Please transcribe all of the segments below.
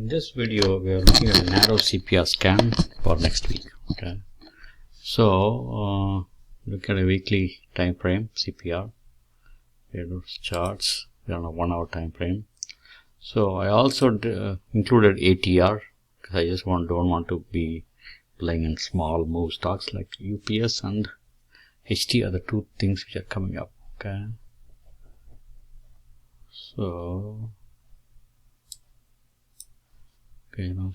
In this video, we are looking at a narrow CPR scan for next week. Okay, so look at a weekly time frame CPR. We have those charts. We are on a 1 hour time frame. So I also included ATR because I just don't want to be playing in small move stocks like UPS and HT are the two things which are coming up. Okay, so now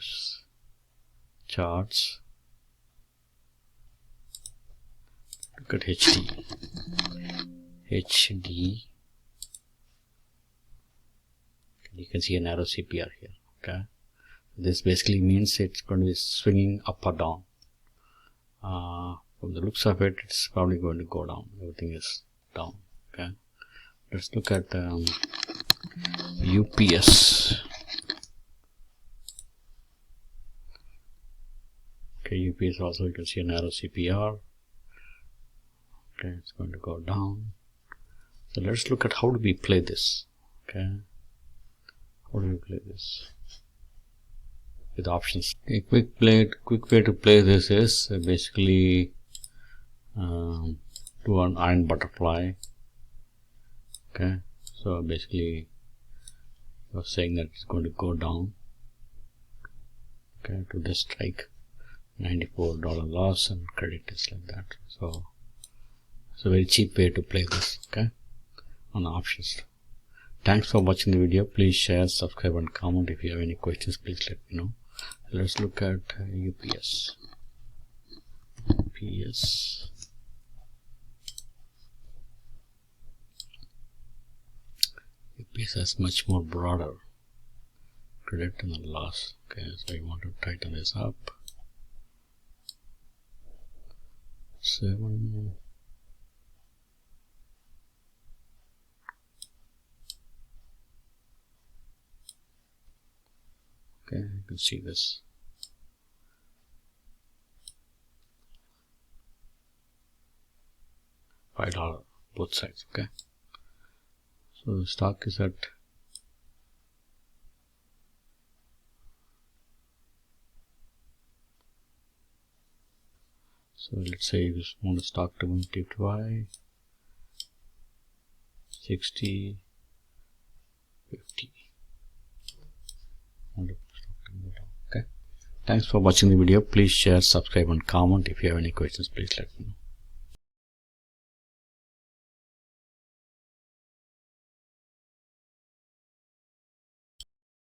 charts. Look at HD. You can see a narrow CPR here. Okay, this basically means it's going to be swinging up or down. From the looks of it, it's probably going to go down. Everything is down. Okay, let's look at UPS. Okay, UPS also you can see a narrow CPR. Okay, it's going to go down. So let's look at how do we play this. Okay, how do we play this with options? A quick way to play this is basically do an iron butterfly. Okay, so basically you're saying that it's going to go down. Okay, to the strike. $94 loss and credit is like that. So it's a very cheap way to play this, okay, on options. Thanks for watching the video. Please share, subscribe and comment. If you have any questions, please let me know. Let's look at UPS. UPS has much more broader credit and the loss. Okay, so you want to tighten this up. 7. Okay, you can see this. $5 both sides. Okay, so the stock is at so let's say we want the stock to multiply 60, 50. Okay. Thanks for watching the video. Please share, subscribe and comment. If you have any questions, please let me know.